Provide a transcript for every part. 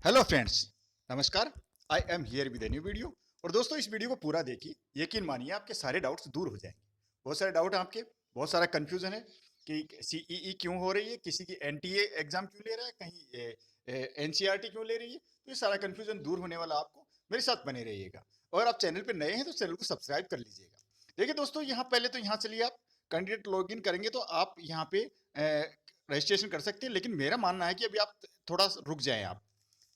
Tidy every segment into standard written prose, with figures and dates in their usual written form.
Hello friends, नमस्कार। I am here with a new video. और दोस्तों, इस वीडियो को पूरा देखिए, यकीन मानिए आपके सारे डाउट्स दूर हो जाएंगे। बहुत सारे डाउट हैं आपके, बहुत सारा कंफ्यूजन है कि सीईई क्यों हो रही है, किसी की एनटीए एग्जाम क्यों ले रहा है, कहीं एनसीईआरटी क्यों ले रही है। तो ये सारा कंफ्यूजन दूर होने वाला, आपको मेरे साथ बने रहिएगा। और आप चैनल पर नए हैं तो चैनल को सब्सक्राइब कर लीजिएगा। देखिए दोस्तों, यहाँ पहले तो यहाँ चलिए, आप कैंडिडेट लॉग इन करेंगे तो आप यहाँ पे रजिस्ट्रेशन कर सकते हैं। लेकिन मेरा मानना है कि अभी आप थोड़ा रुक जाएं, आप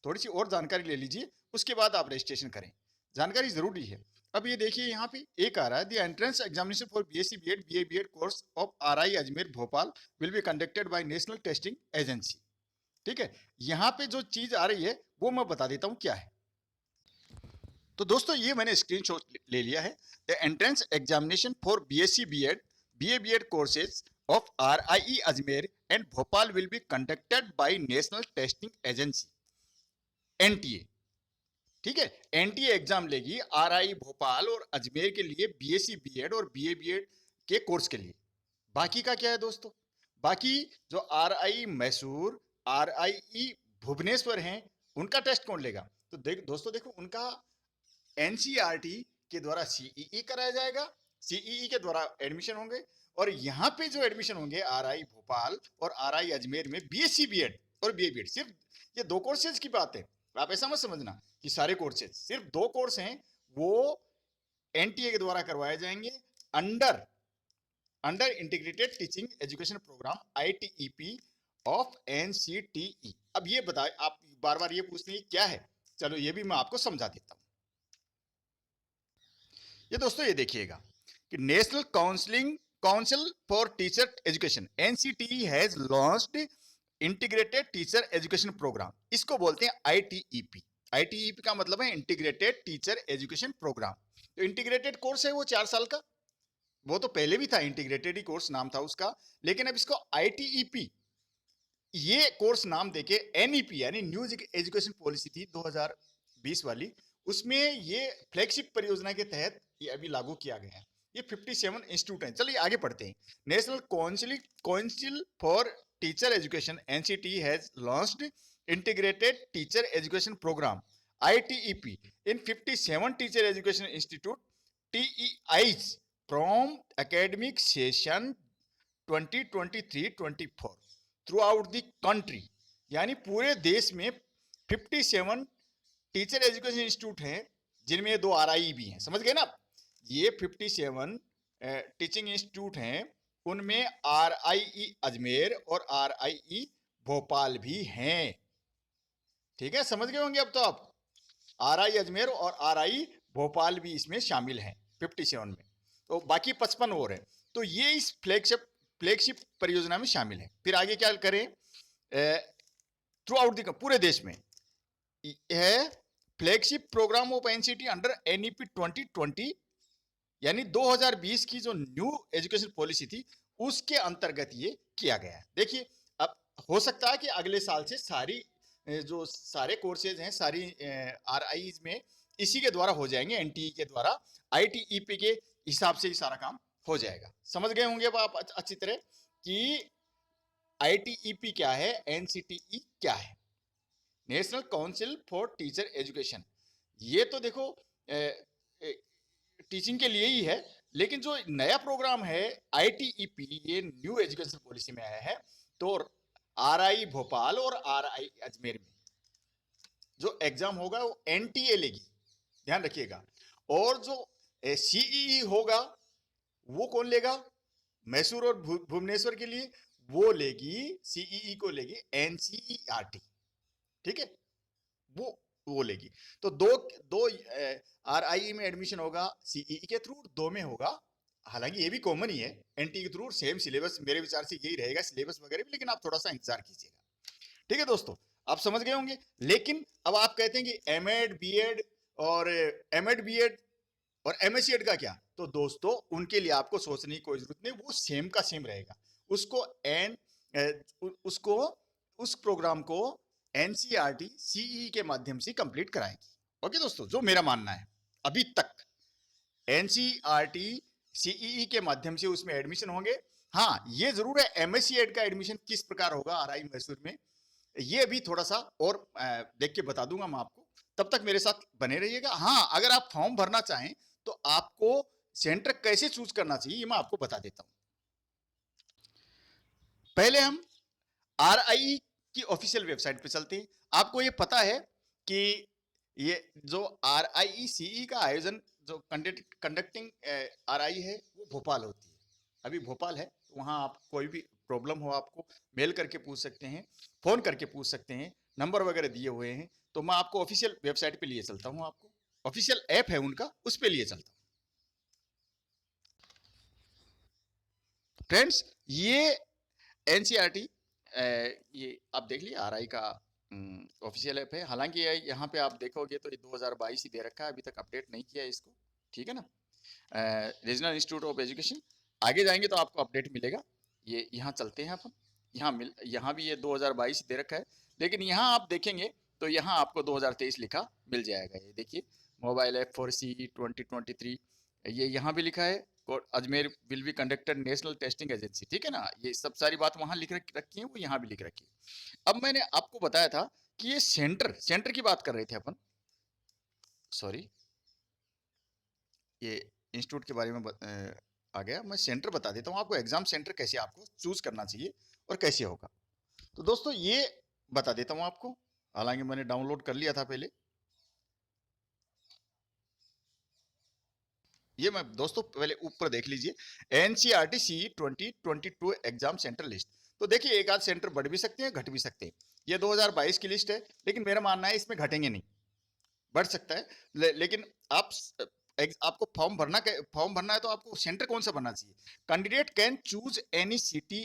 थोड़ी सी और जानकारी ले लीजिए, उसके बाद आप रजिस्ट्रेशन करें। जानकारी जरूरी है। अब ये देखिए, यहाँ पे एक आ रहा है, the entrance examination for BSc BEd BA BEd course of RI Ajmer Bhopal will be conducted by National Testing Agency. ठीक है, यहाँ पे जो चीज आ रही है वो मैं बता देता हूँ क्या है। तो दोस्तों, ये मैंने स्क्रीनशॉट ले लिया है। The entrance examination for BSc BEd BA BEd courses of RI Ajmer and Bhopal will be conducted by National Testing Agency, NTA. ठीक है, एनटीए एग्जाम लेगी आरआई भोपाल और अजमेर के लिए बीएससी बीएड और बीए बीएड के कोर्स के लिए। बाकी का क्या है दोस्तों? बाकी जो आरआई मैसूर, आरआई भुवनेश्वर हैं, उनका टेस्ट कौन लेगा? तो दोस्तों देखो, उनका एनसीईआरटी के द्वारा सीईई कराया जाएगा, सीईई के द्वारा एडमिशन होंगे। और यहाँ पे जो एडमिशन होंगे आरआई भोपाल और आरआई अजमेर में बीएससी बीएड और बीए बीएड, सिर्फ ये दो कोर्सेज की बात है। आप ऐसा मत समझना कि सारे कोर्सेज, सिर्फ दो कोर्स हैं, वो एनटीए के द्वारा करवाए जाएंगे under under integrated teaching education programme ITEP of NCTE. अब ये बताए, आप बार बार ये पूछते हैं क्या है, चलो ये भी मैं आपको समझा देता हूं। ये दोस्तों, ये देखिएगा कि National council for teacher Education NCTE has launched integrated teacher education programme. इसको बोलते हैं आईटीईपी। आईटीईपी का मतलब है इंटीग्रेटेड टीचर एजुकेशन प्रोग्राम। तो इंटीग्रेटेड कोर्स है वो 4 साल का। वो तो पहले भी था, इंटीग्रेटेड ही कोर्स नाम था उसका, लेकिन अब इसको आईटीईपी ये कोर्स नाम देके एनईपी यानी न्यू एजुकेशन पॉलिसी थी 2020 वाली, उसमें ये फ्लैगशिप परियोजना के तहत ये अभी लागू किया गया है। ये 57 इंस्टीट्यूट हैं। चलिए आगे पढ़ते हैं। National council for teacher education NCT has launched integrated teacher education programme ITEP in 57 teacher education institute TEIs from academic session 2023-24 throughout the country. यानी पूरे देश में 57 टीचर एजुकेशन इंस्टीट्यूट हैं, जिनमें 2 आरआई भी हैं। समझ गए ना? ये 57 टीचिंग इंस्टीट्यूट हैं, उनमें आरआई अजमेर और आरआई भोपाल भी हैं। ठीक है, समझ गए होंगे अब तो आप। आरआई अजमेर और आरआई भोपाल भी इसमें शामिल हैं 57 में। तो बाकी 55 और है। तो ये इस फ्लैगशिप परियोजना में शामिल है। फिर आगे क्या करें? थ्रू आउट द पूरे देश में है flagship programme of NCT under NEP 2020, यानी 2020 की जो न्यू एजुकेशन पॉलिसी थी उसके अंतर्गत ये किया गया है। देखिए, अब हो सकता है कि अगले साल से सारी जो सारे कोर्सेज हैं, सारी आरआई में इसी के द्वारा हो जाएंगे, एनटीई के द्वारा, आईटीईपी के हिसाब से ही सारा काम हो जाएगा। समझ गए होंगे अब आप अच्छी तरह कि आईटीईपी क्या है, एनसीटीई क्या है, national council for teacher education. ये तो देखो टीचिंग के लिए ही है, लेकिन जो नया प्रोग्राम है आईटीईपी, ये न्यू एजुकेशन पॉलिसी में आया है। तो आरआई भोपाल और आरआई अजमेर में जो एग्जाम होगा वो एनटीए लेगी, ध्यान रखिएगा। और जो सीईई होगा वो कौन लेगा? मैसूर और भुवनेश्वर के लिए वो लेगी, सीईई को लेगी एनसीईआरटी। ठीक है, वो लेगी। तो दो आरआई में एडमिशन होगा सीईई के थ्रू, 2 में होगा, हालांकि ये भी कॉमन ही है, एनटी के थ्रू सेम सिलेबस मेरे विचार से यही रहेगा, सिलेबस वगैरह भी, लेकिन आप थोड़ा सा इंतजार कीजिएगा। ठीक है दोस्तों, आप समझ गए होंगे। लेकिन अब आप कहते हैं कि एमएड बीएड और एमएड बीएड और एमएससीएड का क्या? तो दोस्तों, उनके लिए आपको सोचने की कोई जरूरत नहीं, वो सेम का सेम रहेगा। उसको उस प्रोग्राम को एनसीईआरटी सीईई के माध्यम से कंप्लीट कराएगी। ओके दोस्तों, जो मेरा मानना है अभी तक एनसीईआरटी सीईई के माध्यम से उसमें एडमिशन होंगे। हाँ, ये जरूर है एमएससीएड का एडमिशन किस प्रकार होगा आरआई मैसूर में, ये भी थोड़ा सा और देख के बता दूंगा मैं आपको, तब तक मेरे साथ बने रहिएगा। हाँ, अगर आप फॉर्म भरना चाहें तो आपको सेंटर कैसे चूज करना चाहिए ये मैं आपको बता देता हूं। पहले हम आरआई की ऑफिशियल वेबसाइट पे चलते हैं। आपको ये पता है कि ये जो आरआईसीई का आयोजन जो कंडक्टिंग आरआई है वो भोपाल होती है, अभी भोपाल है। वहां आप कोई भी प्रॉब्लम हो आपको मेल करके पूछ सकते हैं, फोन करके पूछ सकते हैं, नंबर वगैरह दिए हुए हैं। तो मैं आपको ऑफिशियल वेबसाइट पे लिए चलता हूँ, आपको ऑफिशियल ऐप है उनका उस पे लिए चलता हूँ। फ्रेंड्स, ये एनसीईआरटी ये आप देख लीजिए आरआई का ऑफिशियल ऐप है। हालांकि यहाँ पे आप देखोगे तो ये 2022 ही दे रखा है, अभी तक अपडेट नहीं किया है इसको, ठीक है ना। रीजनल इंस्टीट्यूट ऑफ एजुकेशन, आगे जाएंगे तो आपको अपडेट मिलेगा। ये यहाँ चलते हैं अपन, यहाँ भी ये 2022 दे रखा है, लेकिन यहाँ आप देखेंगे तो यहाँ आपको 2023 लिखा मिल जाएगा। ये देखिए मोबाइल ऐप फॉर सी 2023, ये यहाँ भी लिखा है। Ajmer will be conducted national Testing Agency, ठीक है ना। ये सब सारी बात वहां लिख रखी है, वो यहाँ भी लिख रखी है। अब मैंने आपको बताया था कि ये सेंटर की बात कर रहे थे अपन, सॉरी ये इंस्टीट्यूट के बारे में आ गया। मैं सेंटर बता देता हूँ आपको, एग्जाम सेंटर कैसे आपको चूज करना चाहिए और कैसे होगा। तो दोस्तों ये बता देता हूँ आपको, हालांकि मैंने डाउनलोड कर लिया था पहले। ये मैं दोस्तों पहले ऊपर देख लीजिए एनसीईआरटी सी 2022 एग्जाम सेंटर लिस्ट। तो देखिए एक आध सेंटर बढ़ भी सकते हैं घट भी सकते हैं। ये 2022 की लिस्ट है, लेकिन मेरा मानना है इसमें घटेंगे नहीं, बढ़ सकता है। लेकिन आप आपको फॉर्म भरना है तो आपको सेंटर कौन सा भरना चाहिए। Candidate can choose any city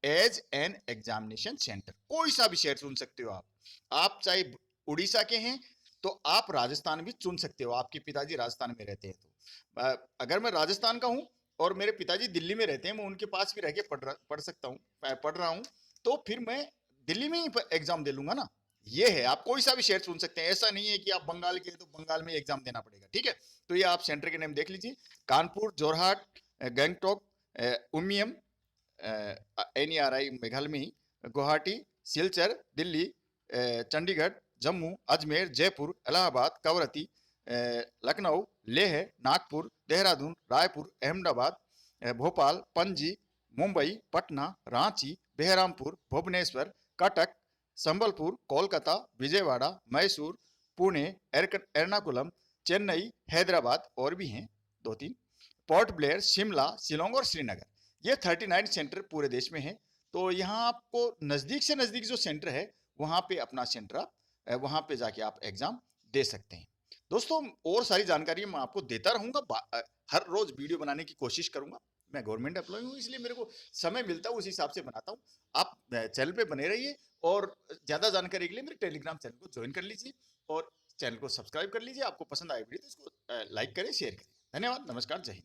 as an examination centre, कोई सा भी शहर चुन सकते हो आप चाहे उड़ीसा के हैं तो आप राजस्थान भी चुन सकते हो, आपके पिताजी राजस्थान में रहते हैं तो अगर मैं राजस्थान का हूं और मेरे पिताजी दिल्ली में रहते हैं, मैं उनके पास भी रह के पढ़ सकता हूँ, पढ़ रहा हूँ, तो फिर मैं दिल्ली में ही एग्जाम दे लूंगा ना। ये है, आप कोई सा भी शहर चुन सकते हैं, ऐसा नहीं है कि आप बंगाल के तो बंगाल में एग्जाम देना पड़ेगा, ठीक है। तो ये आप सेंटर के नेम देख लीजिए, कानपुर, जोरहाट, गैंगटॉक, उमियम NERI मेघालय में ही, गुवाहाटी, सिलचर दिल्ली, चंडीगढ़, जम्मू, अजमेर, जयपुर, इलाहाबाद, कवरत्ती, लखनऊ, लेह, नागपुर, देहरादून, रायपुर, अहमदाबाद, भोपाल, पणजी, मुंबई, पटना, रांची, बेहरामपुर, भुवनेश्वर, कटक, संबलपुर, कोलकाता, विजयवाड़ा, मैसूर, पुणे, एर्नाकुलम, चेन्नई, हैदराबाद और भी हैं दो तीन, पोर्ट ब्लेयर, शिमला, शिलोंग और श्रीनगर। ये 39 सेंटर पूरे देश में है। तो यहाँ आपको नजदीक से नजदीक जो सेंटर है वहां पे अपना सेंटर आप वहां पे जाके आप एग्जाम दे सकते हैं। दोस्तों और सारी जानकारी मैं आपको देता रहूंगा, हर रोज वीडियो बनाने की कोशिश करूंगा। मैं गवर्नमेंट एम्प्लॉय हूँ, इसलिए मेरे को समय मिलता है उस हिसाब से बनाता हूँ। आप चैनल पे बने रहिए और ज्यादा जानकारी के लिए मेरे टेलीग्राम चैनल को ज्वाइन कर लीजिए और चैनल को सब्सक्राइब कर लीजिए। आपको पसंद आए वीडियो तो इसको लाइक करें, शेयर करें। धन्यवाद, नमस्कार, जय हिंद।